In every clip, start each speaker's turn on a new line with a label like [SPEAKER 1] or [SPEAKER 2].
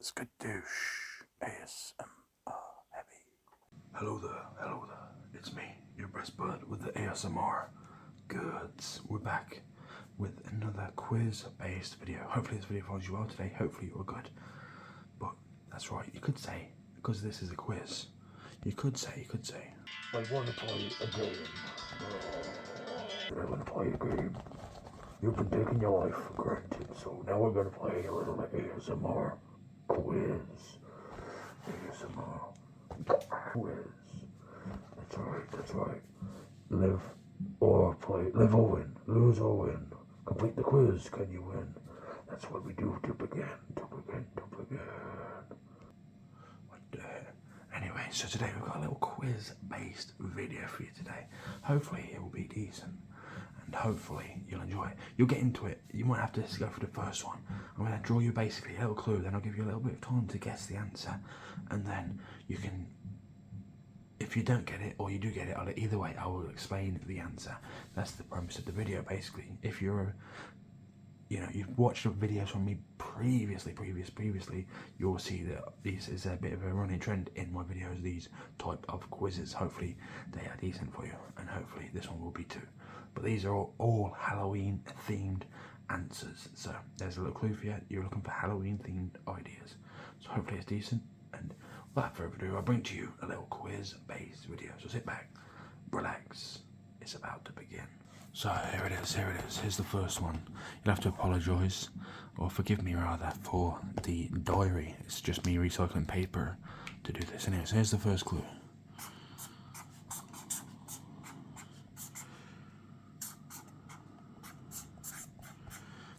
[SPEAKER 1] Skadoosh ASMR heavy. Hello there, it's me, your best bud with the ASMR goods. We're back with another quiz-based video. Hopefully this video finds you well today, hopefully you're good. But that's right, you could say, because this is a quiz, you could say, I want to play a game. I want to play a game. You've been taking your life for granted, so now we're going to play a little ASMR quiz. ASMR quiz. That's right. Live or play. Live or win. Lose or win. Complete the quiz. Can you win? That's what we do to begin. Anyway, so today we've got a little quiz-based video for you today. Hopefully it will be decent. And hopefully you'll enjoy it. You'll get into it. You might have to go for the first one. I'm going to draw you basically a little clue, then I'll give you a little bit of time to guess the answer, and then you can, if you don't get it or you do get it, either way I will explain the answer. That's the premise of the video basically. If you're you've watched videos from me previously, you'll see that this is a bit of a running trend in my videos, these type of quizzes. Hopefully they are decent for you, and hopefully this one will be too. But these are all Halloween themed answers, so there's a little clue for you. You're looking for Halloween themed ideas, so hopefully it's decent. And without further ado, I bring to you a little quiz based video, so sit back, relax, it's about to begin. So here it is, here's the first one. You'll have to apologise, or forgive me rather, for the diary. It's just me recycling paper to do this. Anyway, so here's the first clue.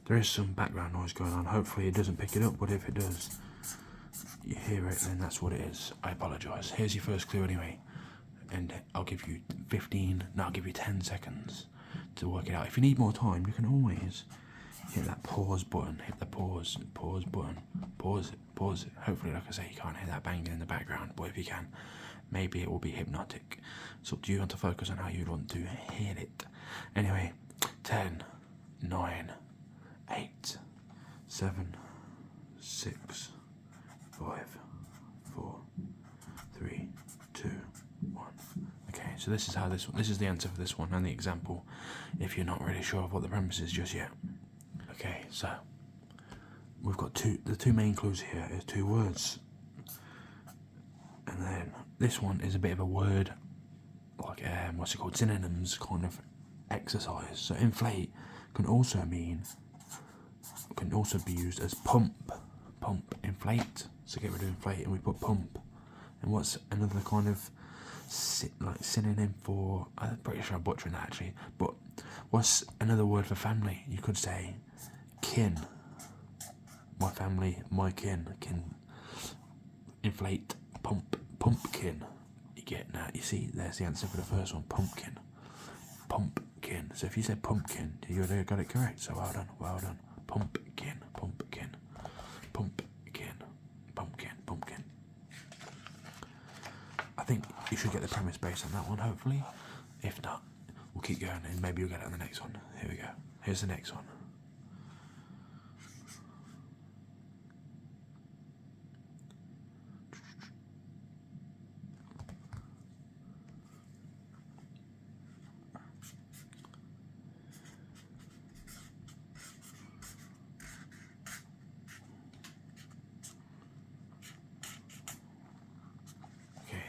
[SPEAKER 1] There is some background noise going on. Hopefully it doesn't pick it up, but if it does, you hear it, then that's what it is. I apologise. Here's your first clue anyway, and I'll give you 10 seconds to work it out. If you need more time, you can always hit that pause button. Hit the pause button. Pause it. Hopefully, like I say, you can't hear that banging in the background, but if you can, maybe it will be hypnotic. It's up to you to focus on how you want to hear it. Anyway, 10, 9, 8, 7, 6, 5, 4, 3, 2, 1. Okay, so this is the answer for this one and the example, if you're not really sure of what the premise is just yet. Okay, so we've got the two main clues here is two words, and then this one is a bit of a word, like synonyms kind of exercise. So inflate can also be used as pump, inflate. So get rid of inflate and we put pump. And what's another kind of synonym for, I'm pretty sure I'm butchering that actually, but what's another word for family? You could say kin. My family, my kin. Inflate, pumpkin. You get that? You see, there's the answer for the first one, pumpkin. So if you said pumpkin, you got it correct, so well done. Pumpkin. I think you should get the premise based on that one, hopefully. If not, we'll keep going and maybe you'll get it on the next one. Here we go. Here's the next one.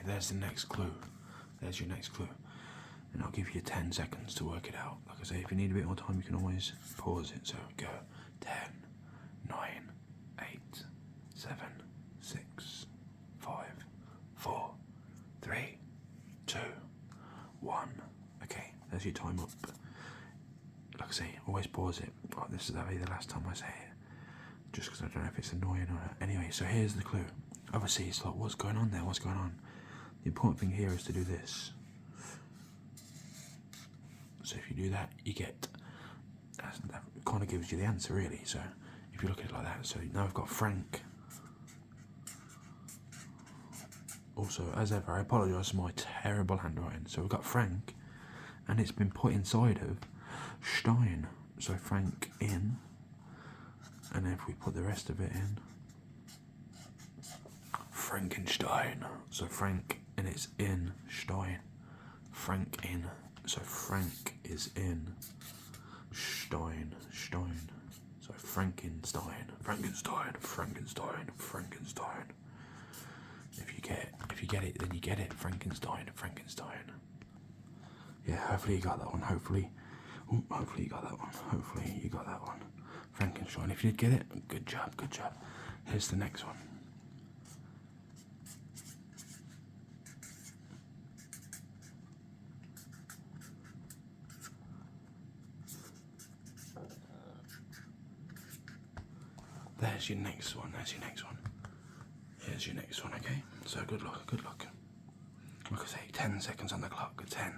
[SPEAKER 1] There's the next clue. There's your next clue. And I'll give you 10 seconds to work it out. Like I say, if you need a bit more time, you can always pause it. So go 10, 9, 8, 7, 6, 5, 4, 3, 2, 1. Okay, there's your time up. Like I say, always pause it. Oh, this is the last time I say it. Just because I don't know if it's annoying or not. Anyway, so here's the clue. Obviously, it's like, what's going on there? What's going on? The important thing here is to do this. So if you do that, you get, that kind of gives you the answer really. So if you look at it like that, so now we've got Frank. Also, as ever, I apologise for my terrible handwriting. So we've got Frank, and it's been put inside of Stein. So Frank in, and if we put the rest of it in, Frankenstein. So Frank, and it's in Stein. Frank in. So Frank is in Stein. So Frankenstein. If you get it, then you get it. Frankenstein. Yeah, hopefully you got that one. Hopefully you got that one. Frankenstein. If you did get it, good job. Here's the next one. There's your next one. Here's your next one, okay? So good luck. Like I say, 10 seconds on the clock. 10,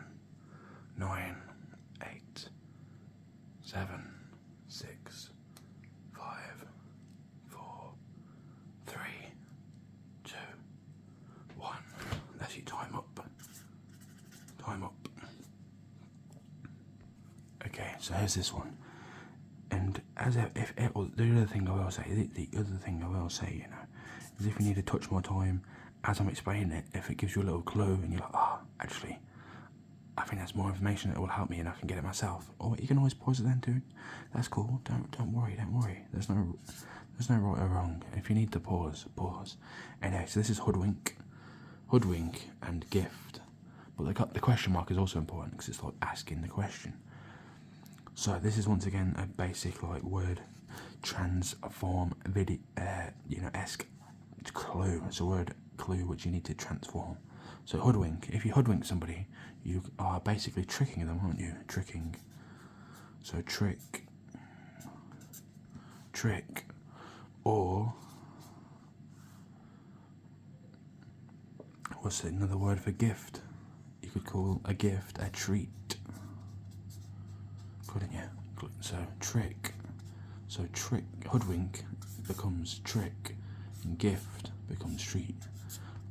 [SPEAKER 1] 9, 8, 7, 6, 5, 4, 3, 2, 1. That's your time up. Okay, so here's this one. And the other thing I will say, you know, is if you need to touch more time as I'm explaining it, if it gives you a little clue and you're like, actually, I think that's more information that will help me and I can get it myself. Or you can always pause it then too. That's cool. Don't worry. There's no right or wrong. If you need to pause. Anyway, so this is hoodwink, and gift. But the question mark is also important because it's like asking the question. So this is once again a basic like word transform video, esque clue. It's a word clue which you need to transform. So hoodwink. If you hoodwink somebody, you are basically tricking them, aren't you? Tricking. So trick, or what's another word for gift? You could call a gift a treat. Couldn't you? So trick, hoodwink becomes trick, and gift becomes treat.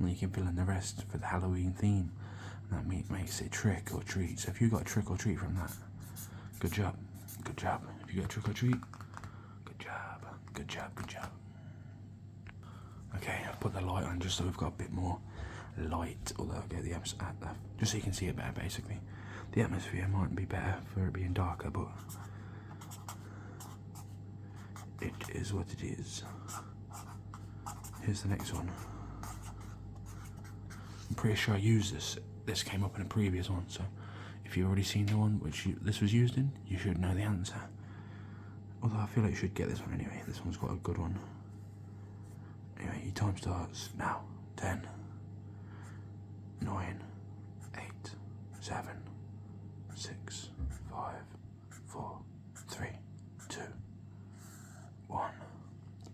[SPEAKER 1] And you can fill in the rest for the Halloween theme, and that makes it trick or treat. So if you got a trick or treat from that, good job. If you got a trick or treat, good job. Okay, I've put the light on just so we've got a bit more light, although I'll get the just so you can see it better basically. The atmosphere might be better for it being darker, but it is what it is. Here's the next one. I'm pretty sure I used this. This came up in a previous one, so if you've already seen the one which this was used in, you should know the answer. Although I feel like you should get this one anyway. This one's quite a good one. Anyway, your time starts now. 10, 9, 8, 7, 6, 5, 4, 3, 2, 1.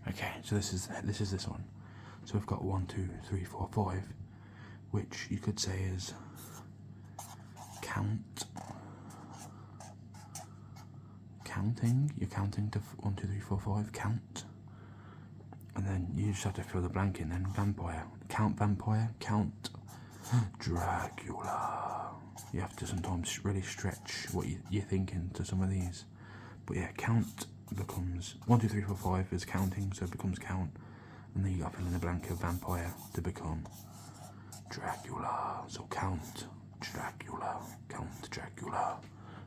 [SPEAKER 1] Okay, so this is this one. So we've got 1, 2, 3, 4, 5, which you could say is counting. You're counting to 1, 2, 3, 4, 5. Count, and then you just have to fill the blank in. Then vampire, count Dracula. You have to sometimes really stretch what you're thinking to some of these. But yeah, count becomes 1, 2, 3, 4, 5 is counting, so it becomes count. And then you got to fill in the blank of vampire to become Dracula. So count Dracula.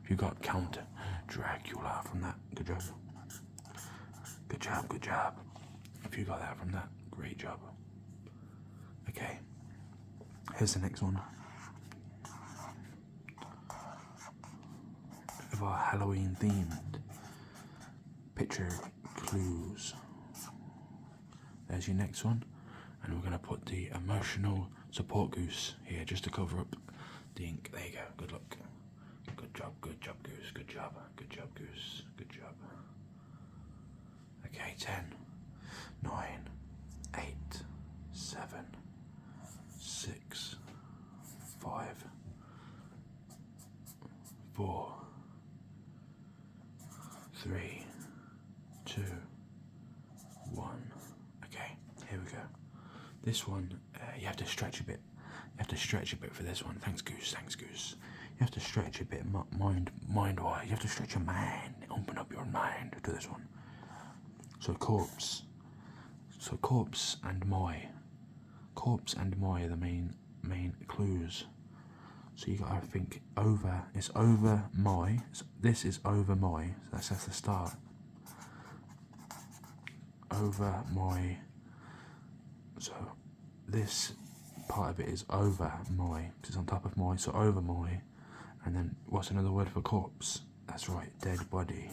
[SPEAKER 1] If you got count Dracula from that, good job. If you got that from that, great job. Okay, here's the next one. Of our Halloween themed picture clues. There's your next one, and we're going to put the emotional support goose here just to cover up the ink. There you go. Good luck. Good job, goose. Good job, goose. Good job. Okay, 10, 9, 8, 7, 6, 5, 4, 3, 2, 1. Okay, here we go. This one, you have to stretch a bit. For this one. Thanks, Goose. You have to stretch a bit mind-wise. You have to stretch your mind. Open up your mind to this one. So corpse and my. corpse and moi are the main clues. So you got to think over. It's over moi. This is over moi. So that's the start. Over moi. So this part of it is over moi. It's on top of moi. So over moi. And then what's another word for corpse? That's right, dead body.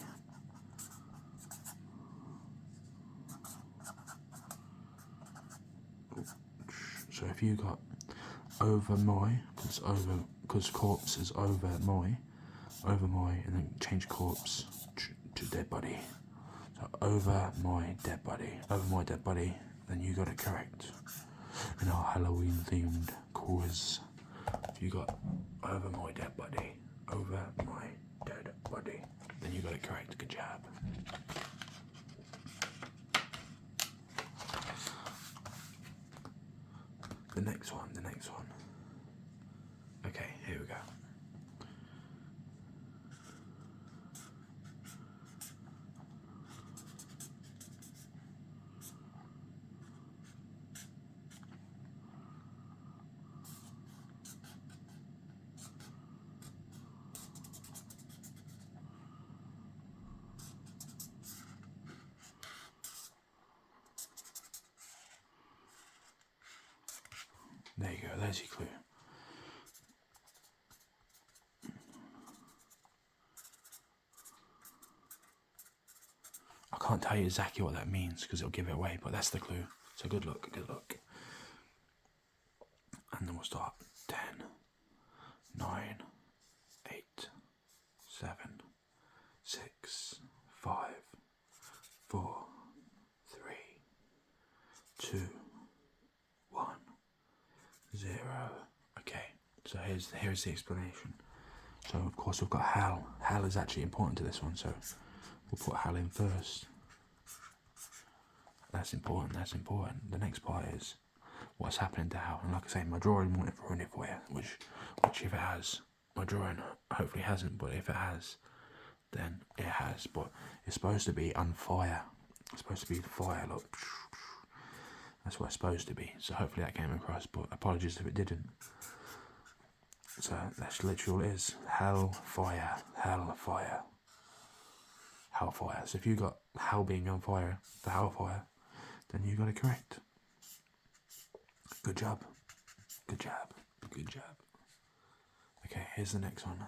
[SPEAKER 1] So if you got over moi, because corpse is over moi, and then change corpse to dead body. So over my dead body, then you got it correct. In our Halloween themed quiz, if you got over my dead body, then you got it correct. Good job. The next one. Okay, here we go. There you go, there's your clue. I can't tell you exactly what that means because it'll give it away, but that's the clue. So good luck. And then we'll start. 10, 9, 8, 7, 6, 5, 4, 3, 2, 1, 0. Okay, so here's the explanation. So of course we've got Hal. Hal is actually important to this one, so we'll put Hal in first. That's important. The next part is what's happening to Hal. And like I say, my drawing won't have ruined it for you, which if it has, my drawing hopefully hasn't, but if it has, then it has. But it's supposed to be on fire. It's supposed to be fire, look. That's what it's supposed to be. So hopefully that came across, but apologies if it didn't. So that's literally all it is. Hellfire. So if you got hell being on fire, the hellfire, then you got it correct. Good job. Okay, here's the next one.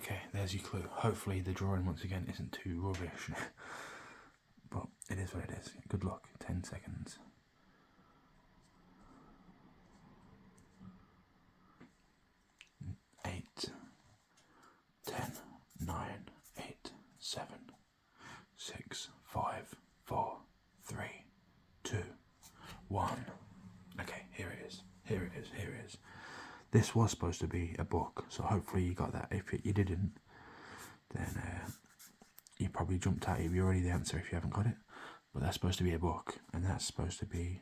[SPEAKER 1] Okay, there's your clue. Hopefully the drawing once again isn't too rubbish. But it is what it is. Good luck. 10 seconds. 8, 10, 9, 8, 7, 6, 5, 4, 3, 2, 1. Okay, here it is. This was supposed to be a book, so hopefully you got that. If you didn't, then you probably jumped out. You're already the answer if you haven't got it. But that's supposed to be a book, and that's supposed to be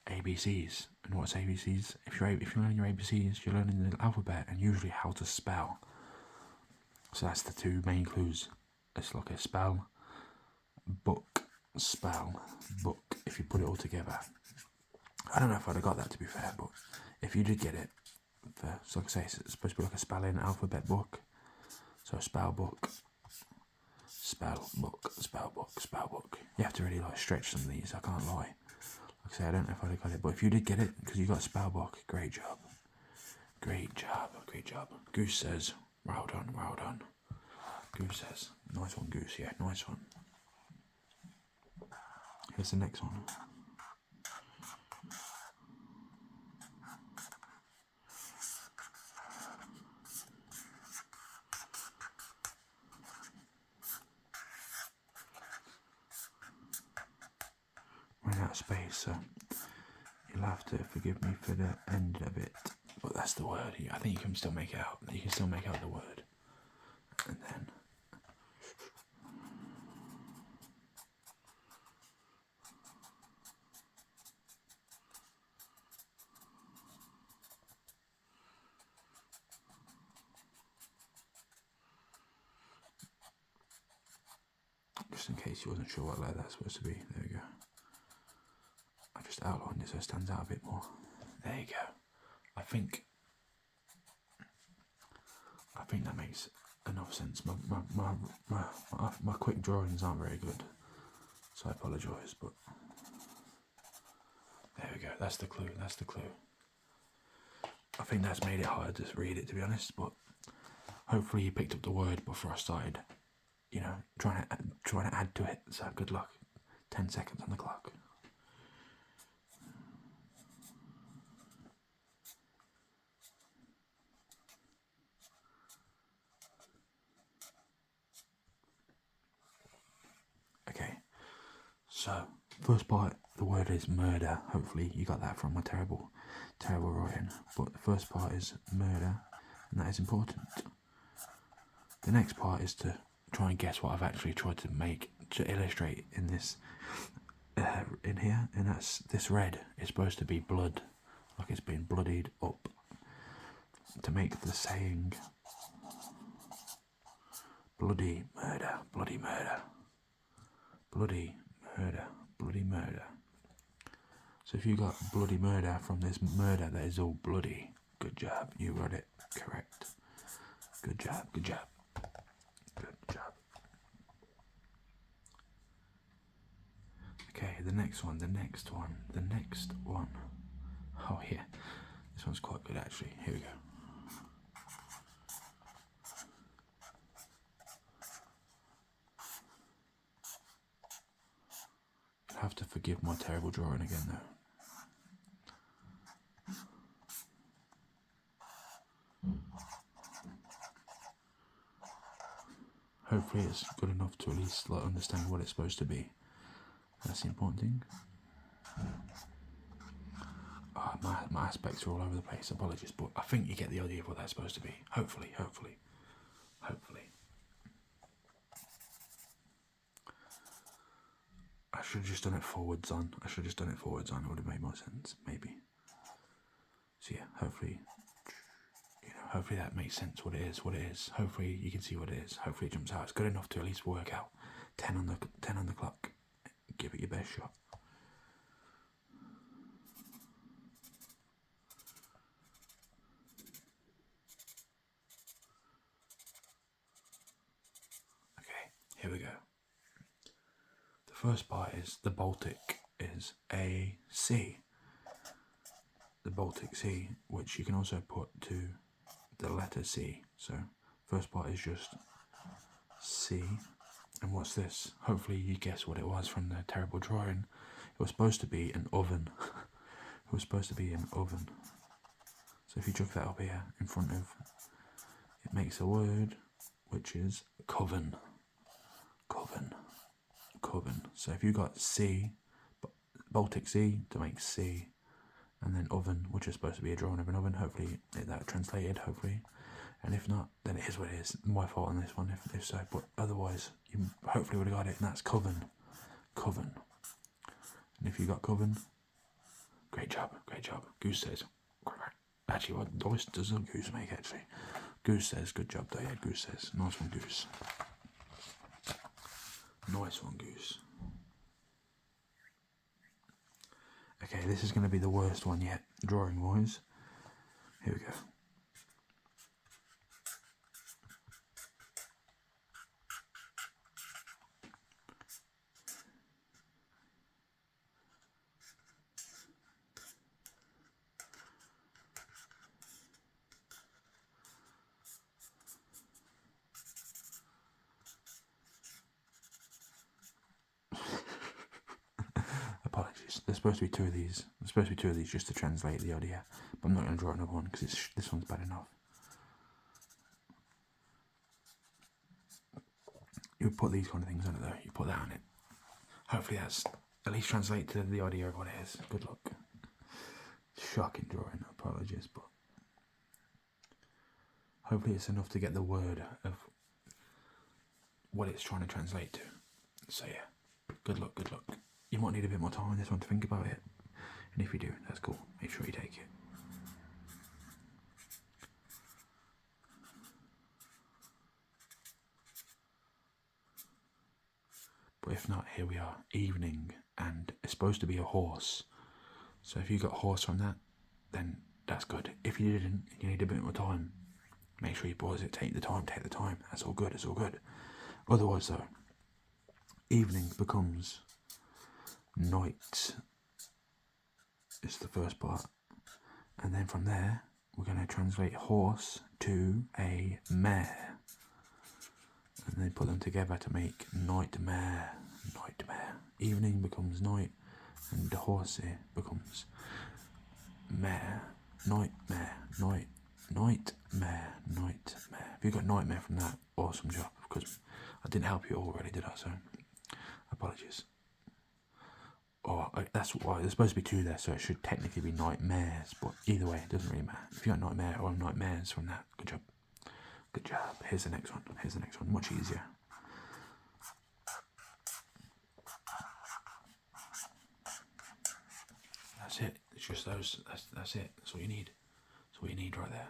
[SPEAKER 1] ABCs. And what's ABCs? If you're learning your ABCs, you're learning the alphabet and usually how to spell. So that's the two main clues. It's like a spell, book, spell, book. If you put it all together, I don't know if I'd have got that, to be fair, but if you did get it, so like I say, it's supposed to be like a spelling alphabet book. So spell book, spell book, spell book, spell book. You have to really like stretch some of these. I can't lie. Like I say, I don't know if I'd have got it, but if you did get it because you got a spell book, great job. Goose says, well done. Goose says, nice one, Goose. Yeah, nice one. Here's the next one. Running out of space, so you'll have to forgive me for the end of it, but that's the word. I think you can still make it out. You can still make out the word. And then just in case you wasn't sure what letter that's supposed to be, there we go. I just outlined it so it stands out a bit more. There you go. I think that makes enough sense. My quick drawings aren't very good, so I apologise, but there we go. That's the clue. That's the clue. I think that's made it hard to read it, to be honest, but hopefully you picked up the word before I started, you know, trying to add to it. So good luck. 10 seconds on the clock. Okay, so first part, the word is murder. Hopefully you got that from my terrible writing. But the first part is murder, and that is important. The next part is to try and guess what I've actually tried to make to illustrate in this, in here, and that's this red is supposed to be blood, like it's been bloodied up, to make the saying bloody murder, bloody murder, bloody murder, bloody murder. So if you got bloody murder from this murder that is all bloody, good job, you got it correct. Good job, good job, good job. Okay, the next one. Oh yeah, this one's quite good actually. Here we go. You'll have to forgive my terrible drawing again though. Hopefully it's good enough to at least like understand what it's supposed to be. That's the important thing. My aspects are all over the place, apologies, but I think you get the idea of what that's supposed to be. Hopefully. I should have just done it forwards on. It would have made more sense, maybe. So yeah, hopefully, hopefully that makes sense what it is. Hopefully you can see what it is. Hopefully it jumps out. It's good enough to at least work out 10 on the clock. Give it your best shot. Okay, here we go. The first part is the Baltic is a C. The Baltic Sea, which you can also put to the letter C. So first part is just C. And what's this? Hopefully you guess what it was from the terrible drawing. It was supposed to be an oven. It was supposed to be an oven. So if you chuck that up here in front of, it makes a word, which is coven. Coven. Coven. So if you got C, Baltic Sea to make C, and then oven, which is supposed to be a drawing of an oven, hopefully that translated, hopefully. And if not, then it is what it is. My fault on this one, if so. But otherwise, you hopefully would have got it, and that's coven. Coven. And if you got coven, great job, great job. Goose says, actually, what voice does a goose make, actually? Goose says, good job, though, yeah, Goose says. Nice one, Goose. Nice one, Goose. Okay, this is going to be the worst one yet, drawing-wise. Here we go. Apologies. There's supposed to be two of these. There's supposed to be two of these just to translate the audio, but I'm not going to draw another one because this one's bad enough. You would put these kind of things on it though. You put that on it. Hopefully that's at least translate to the audio of what it is. Good luck. shocking drawing, apologies, but hopefully it's enough to get the word of what it's trying to translate to. So yeah, good luck, good luck. You might need a bit more time on this one to think about it, and if you do, that's cool. Make sure you take it. But if not, here we are, evening, and it's supposed to be a horse. So if you got horse from that, then that's good. If you didn't, you need a bit more time, make sure you pause it, take the time, that's all good, it's all good. Otherwise though, evening becomes night, is the first part, and then from there, we're going to translate horse to a mare, and then put them together to make nightmare, nightmare. Evening becomes night, and the horse here becomes mare, nightmare, nightmare, nightmare. If you got nightmare from that, awesome job, because I didn't help you already, did I? So, apologies. Or that's why there's supposed to be two there, so it should technically be nightmares, but either way, it doesn't really matter. If you got nightmare or nightmares from that, good job. Good job. Here's the next one. Here's the next one. Much easier. That's it. It's just those. That's it. That's all you need. That's all you need right there.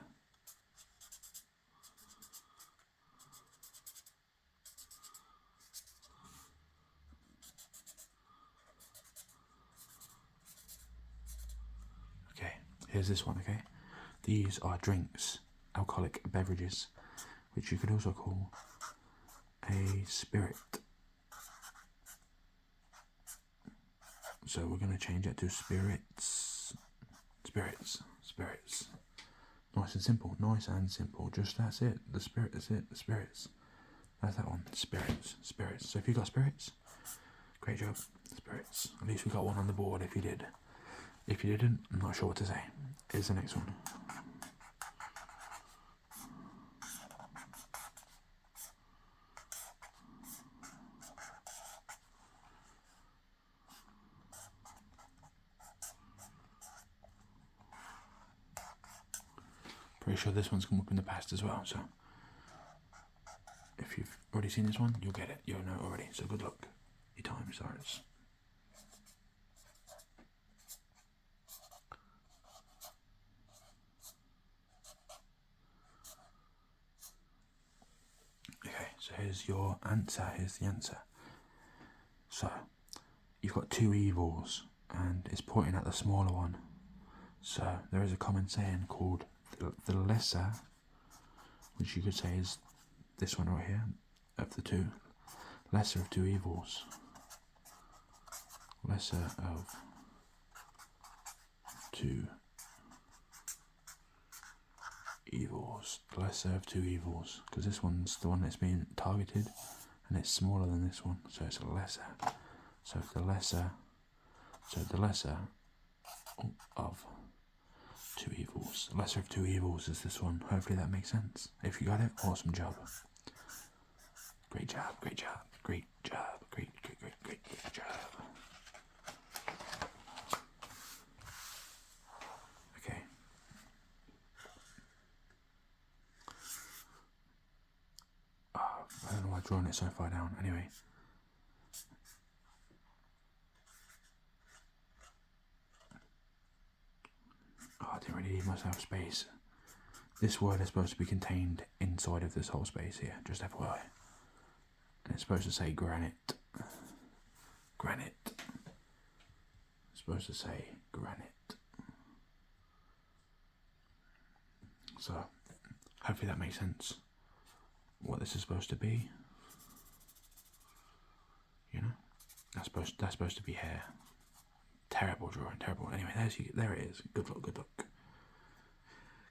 [SPEAKER 1] Okay. Here's this one. Okay. These are drinks, alcoholic beverages, which you could also call a spirit. So we're going to change it to spirits. Spirits. Spirits. Nice and simple. Nice and simple. Just that's it. The spirit, that's it. The spirits. That's that one. Spirits. Spirits. So if you got spirits, great job. Spirits. At least we got one on the board if you did. If you didn't, I'm not sure what to say. Here's the next one. Pretty sure this one's come up in the past as well, so if you've already seen this one, you'll get it. You'll know it already, so good luck. Your time starts. Okay, so here's your answer. Here's the answer. So, you've got two evils, and it's pointing at the smaller one. So, there is a common saying called the lesser, which you could say is this one right here, of the two. Lesser of two evils. Lesser of two evils. Lesser of two evils. Because this one's the one that's being targeted, and it's smaller than this one, so it's a lesser. So if the lesser, of two evils. Lesser of two evils is this one. Hopefully that makes sense. If you got it, awesome job. Great job, great job, great job, great job. Okay. I don't know why I've drawn it so far down. Anyway. I didn't really leave myself space. This word is supposed to be contained inside of this whole space here, just FYI. And it's supposed to say granite. Granite. It's supposed to say granite. So, hopefully that makes sense. What this is supposed to be. You know? That's supposed to be hair. Terrible drawing, terrible. Anyway, there it is. Good luck, good luck.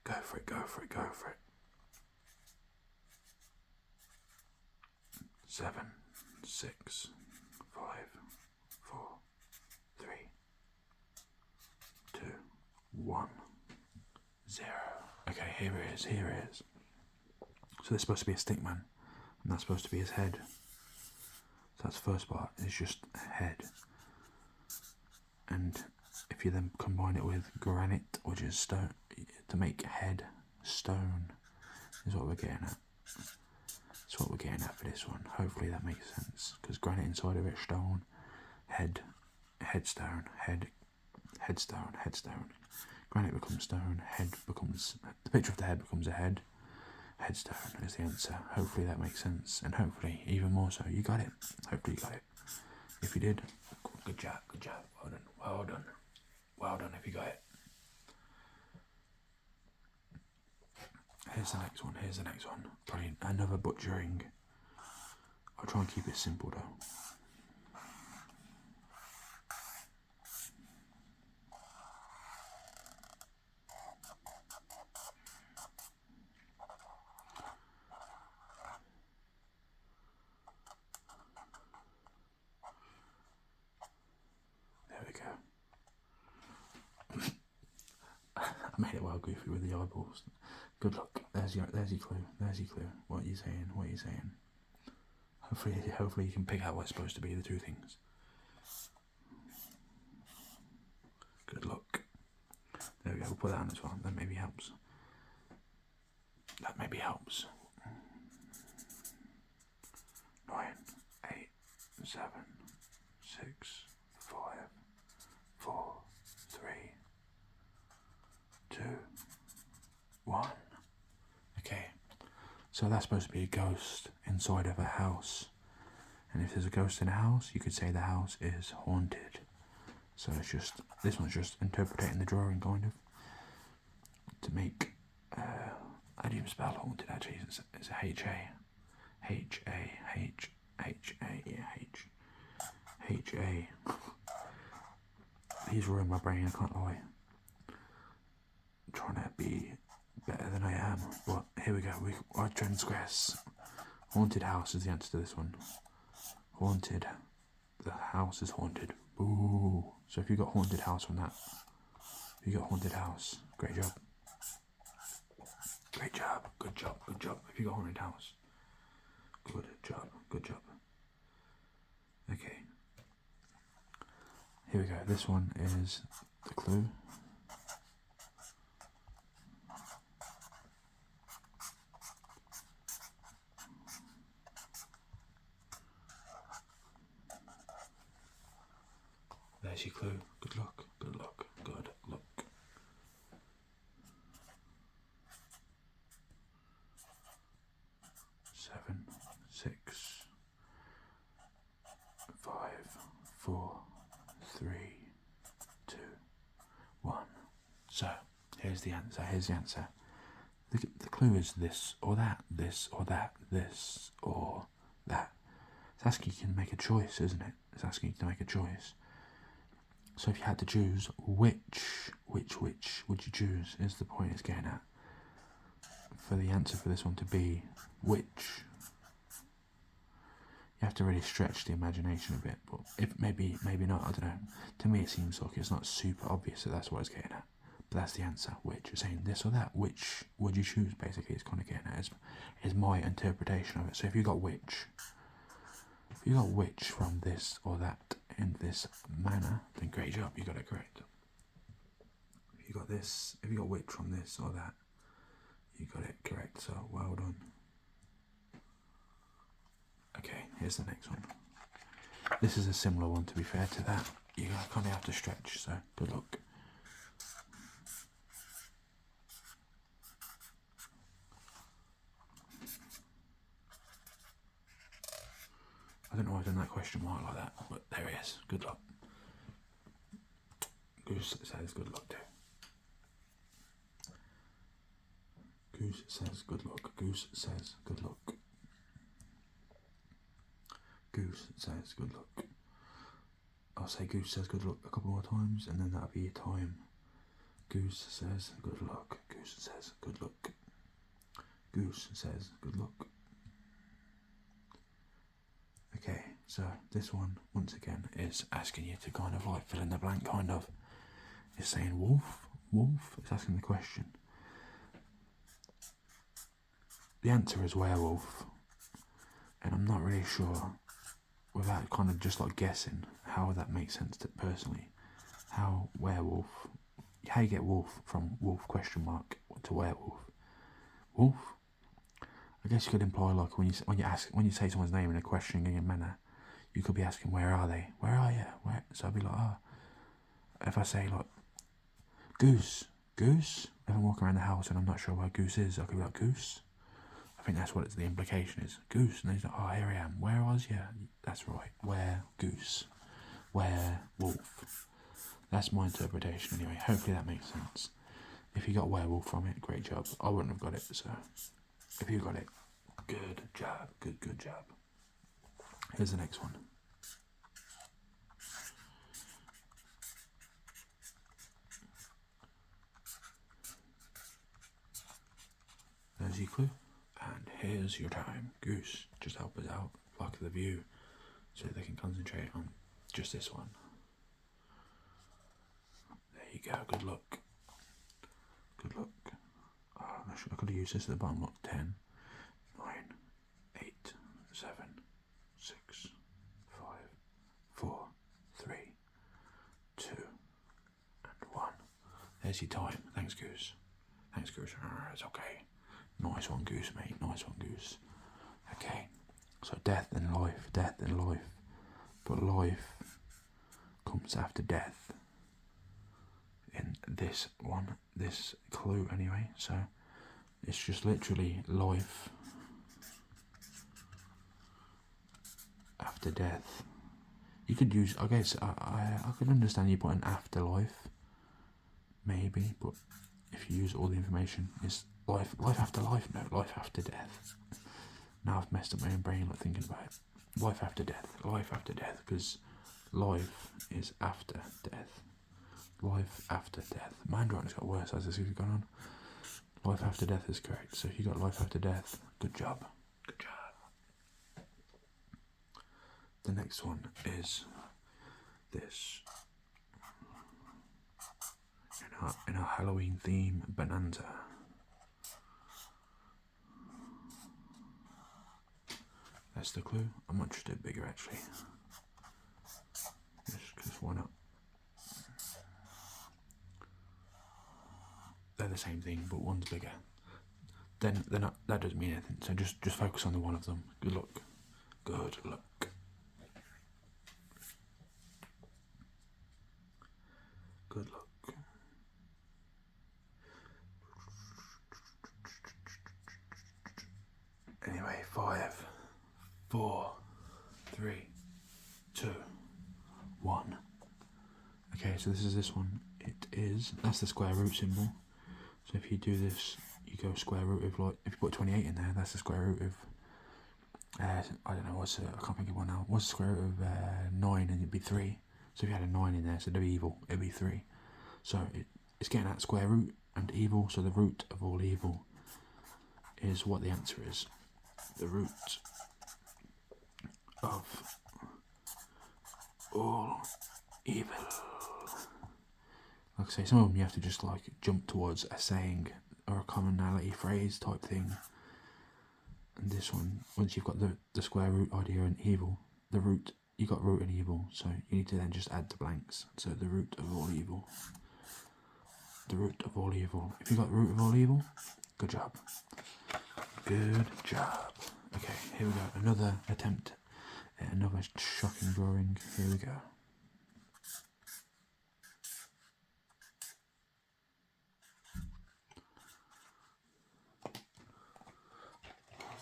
[SPEAKER 1] Go for it, go for it, go for it. 7, 6, 5, 4, 3, 2, 1, 0. Okay, here it is, here it is. So there's supposed to be a stick man, and that's supposed to be his head. So that's the first part, it's just head. And if you then combine it with granite, which is stone, to make head stone, is what we're getting at. That's what we're getting at for this one. Hopefully that makes sense, because granite inside of it, stone, headstone, headstone. Granite becomes stone, the picture of the head becomes a head. Headstone is the answer. Hopefully that makes sense, and hopefully even more so you got it. Hopefully you got it. If you did, good job, well done if you got it. Here's the next one, probably another butchering. I'll try and keep it simple though. There we go. I made it well goofy with the eyeballs. Good luck. There's your clue. What are you saying? Hopefully you can pick out what's supposed to be the two things. Good luck. There we go. We'll put that on as well. That maybe helps. 9, 8, 7, 6, 5, 4, 3, 2, 1. Okay, so that's supposed to be a ghost inside of a house, and if there's a ghost in a house, you could say the house is haunted. So it's just, this one's just interpreting the drawing kind of to make how do you spell haunted actually? It's a H-A. These were in my brain, I can't lie. I'm trying to be better than I am, but here we go. I transgress. Haunted house is the answer to this one. Haunted. The house is haunted. Ooh. So if you got haunted house from that, great job. Good job. If you got haunted house, good job. Okay. Here we go. This one is the clue. There's your clue. Good luck. 7, 6, 5, 4, 3, 2, 1. So here's the answer. The clue is this or that, this or that, this or that. It's asking you to make a choice, isn't it? It's asking you to make a choice. So if you had to choose, which would you choose, is the point it's getting at. For the answer for this one to be which, you have to really stretch the imagination a bit, but if maybe not, I don't know. To me it seems like it's not super obvious that that's what it's getting at. But that's the answer, which. You're saying this or that, which would you choose, basically, it's kind of getting at, is my interpretation of it. So if you got which from this or that in this manner, then great job, you got it correct. If you got which from this or that, you got it correct, so well done. Okay, here's the next one. This is a similar one, to be fair to that. You kind of have to stretch, so good luck. I don't know why I've done that question mark like that, but there it is. Good luck. Goose says good luck too. Goose says good luck. Goose says good luck. Goose says good luck. I'll say goose says good luck a couple more times, and then that'll be your time. Goose says good luck. Goose says good luck. Goose says good luck. Okay, so this one, once again, is asking you to kind of like fill in the blank, kind of. It's saying wolf. It's asking the question. The answer is werewolf, and I'm not really sure, without kind of just like guessing, how that makes sense to personally, how werewolf, how you get wolf from wolf question mark to werewolf. Wolf? I guess you could imply like when you say someone's name in a questioning manner, you could be asking where are they? Where are you? Where? So I'd be like, if I say like goose, if I'm walking around the house and I'm not sure where goose is, I could be like goose. I think that's what the implication is. Goose, and he's like, oh, here I am. Where was you? That's right. Where goose? Where wolf? That's my interpretation anyway. Hopefully that makes sense. If you got werewolf from it, great job. I wouldn't have got it, so if you got it, good job. Good job. Here's the next one. There's your clue. And here's your time. Goose, just help us out. Block the view so they can concentrate on just this one. There you go. Good luck. Good luck. Oh, I'm not sure. I could have used this at the bottom. Look, 10, 9, 8, 7, 6, 5, 4, 3, 2, and 1. There's your time. Thanks, Goose. Thanks, Goose. It's okay. Nice one, Goose, mate. Nice one, Goose. Okay. So death and life. But life comes after death. In this one, this clue anyway. So it's just literally life after death. You could use, I guess, I could understand you putting afterlife, maybe, but if you use all the information, it's life after life, no, life after death. Now I've messed up my own brain like thinking about it. Life after death, because life is after death. Life after death. My handwriting's got worse as this has gone on. Life after death is correct. So if you got life after death, good job. Good job. The next one is this. In a Halloween theme bonanza. That's the clue. I might just do it bigger actually. Just because why not? They're the same thing, but one's bigger. Then they're not. That doesn't mean anything. So just focus on the one of them. Good luck. Good luck. Good luck. Anyway, 5, 4, 3, 2, 1. Okay, so this is this one. That's the square root symbol. So if you do this, you go square root of, like, if you put 28 in there, that's the square root of, I don't know, I can't think of one now. What's the square root of 9, and it'd be 3. So if you had a 9 in there, so it'd be evil, it'd be 3. So it's getting at square root and evil, so the root of all evil is what the answer is. The root of all evil. Like I say, some of them you have to just like jump towards a saying or a commonality phrase type thing. And this one, once you've got the square root idea and evil, the root, you got root and evil, so you need to then just add the blanks. So the root of all evil. The root of all evil. If you got the root of all evil, good job. Good job. Okay, here we go. Another attempt at another shocking drawing. Here we go.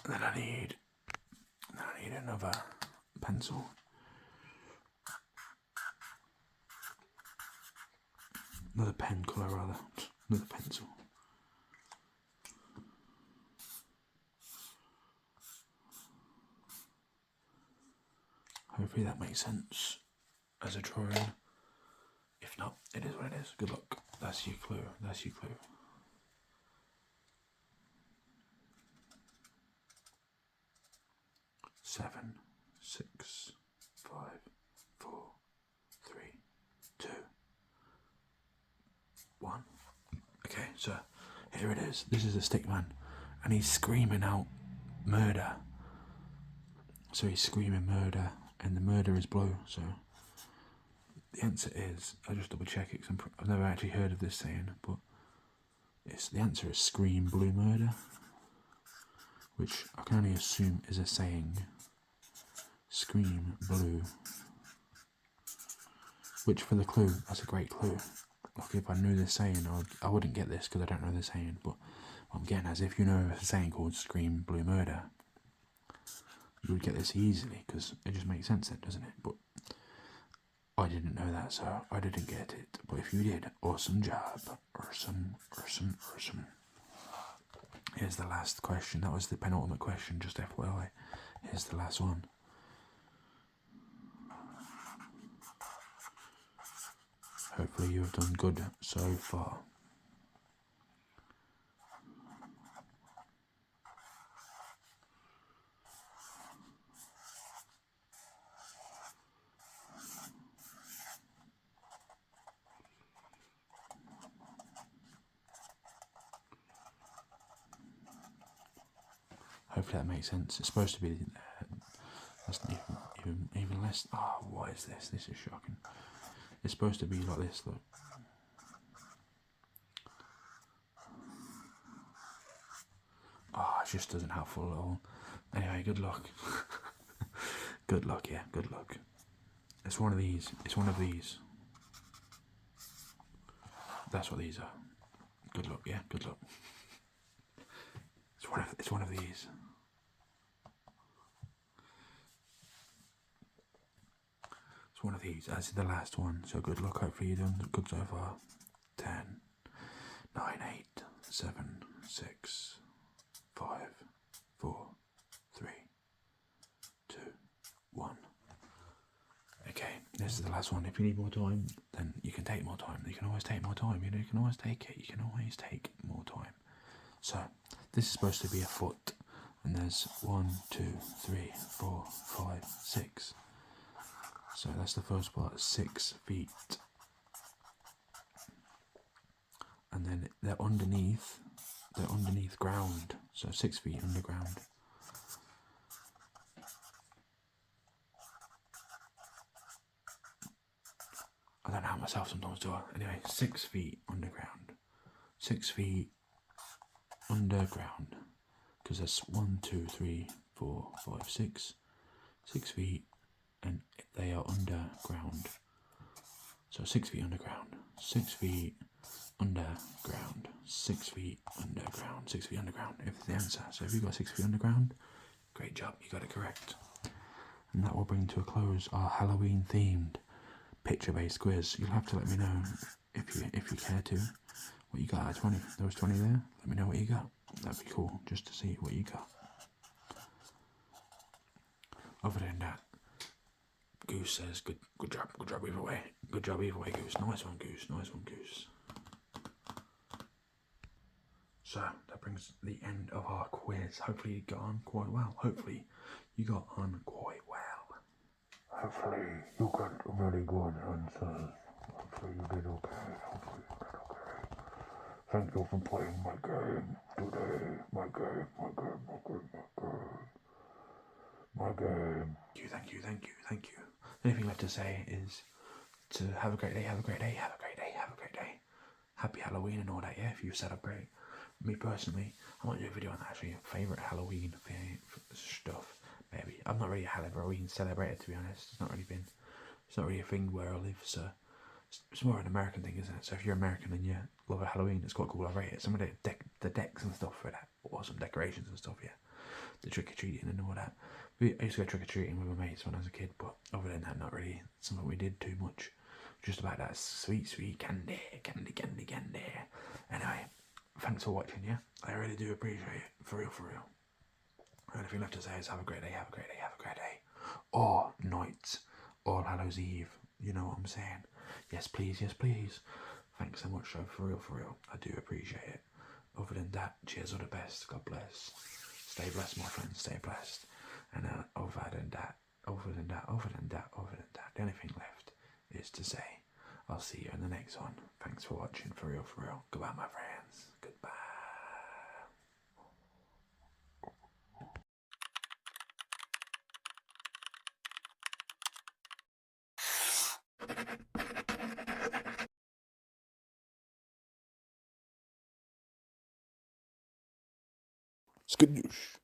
[SPEAKER 1] And then I need another pencil. Another pen colour rather. Another pencil. Hopefully that makes sense as a drawing. If not, it is what it is. Good luck. That's your clue. That's your clue. Seven, 6, 5, 4, 3, 2, 1. Okay, so here it is. This is a stick man, and he's screaming out murder. So he's screaming murder, and the murder is blue. So The answer is, I'll just double check it because I've never actually heard of this saying, but the answer is scream blue murder, which I can only assume is a saying. Scream blue. Which for the clue, that's a great clue. Like if I knew this saying, I wouldn't get this because I don't know the saying, but what I'm getting as if you know a saying called scream blue murder, you would get this easily because it just makes sense then, doesn't it? But I didn't know that, so I didn't get it. But if you did, awesome job. Awesome. Here's the last question. That was the penultimate question, just FYI. Here's the last one. Hopefully you have done good so far. Hopefully that makes sense. It's supposed to be that's even less. Oh, what is this? This is shocking. It's supposed to be like this, look. Oh, it just doesn't have full at all. Anyway, good luck. Good luck, yeah, good luck. It's one of these. It's one of these. That's what these are. Good luck, yeah, good luck. It's one of these. It's one of these. As the last one. So good luck. Hopefully you've done good so far. 10, 9, 8, 7, 6, 5, 4, 3, 2, 1. Okay, this is the last one. If you need more time, then you can take more time. You can always take more time. You know, you can always take it. You can always take more time. So this is supposed to be a foot, and there's 1, 2, 3, 4, 5, 6. So that's the first part, 6 feet. And then they're underneath ground, so 6 feet underground. I don't know myself sometimes, do I? Anyway, 6 feet underground. 6 feet underground. Because that's 1, 2, 3, 4, 5, 6. 6 feet, and they are underground. So 6 feet underground. 6 feet underground. 6 feet underground. 6 feet underground. If the answer. So if you got 6 feet underground, great job, you got it correct. And that will bring to a close our Halloween themed picture-based quiz. You'll have to let me know if you care to what you got out of 20. There was 20 there. Let me know what you got. That'd be cool just to see what you got. Other than that, Goose says good job either way. Good job either way, Goose. Nice one, Goose. Nice one, Goose. So that brings the end of our quiz. Hopefully you got on quite well. Hopefully you got on quite well. Hopefully you got really good answers. Hopefully you did okay. Hopefully you did okay. Thank you for playing my game today. My game. Thank you. The only thing left to say is to have a great day, have a great day. Happy Halloween and all that, yeah, if you celebrate. Me personally, I might do a video on actually favourite Halloween stuff, maybe. I'm not really a Halloween celebrator, to be honest. It's not really a thing where I live, so it's more an American thing, isn't it? So if you're American and you love Halloween, it's quite cool. I rate it. Some of the decks and stuff for that, awesome decorations and stuff, yeah. The trick-or-treating and all that. I used to go trick-or-treating with my mates when I was a kid, but other than that, not really something we did too much. Just about that sweet candy. Anyway, thanks for watching, yeah? I really do appreciate it, for real. The only thing left to say is have a great day. Or night, or Hallows Eve, you know what I'm saying? Yes, please. Thanks so much, for real. I do appreciate it. Other than that, cheers, all the best. God bless. Stay blessed, my friends. Stay blessed. And other than that, the only thing left is to say, I'll see you in the next one. Thanks for watching, for real. Goodbye, my friends. Goodbye. Skadoosh.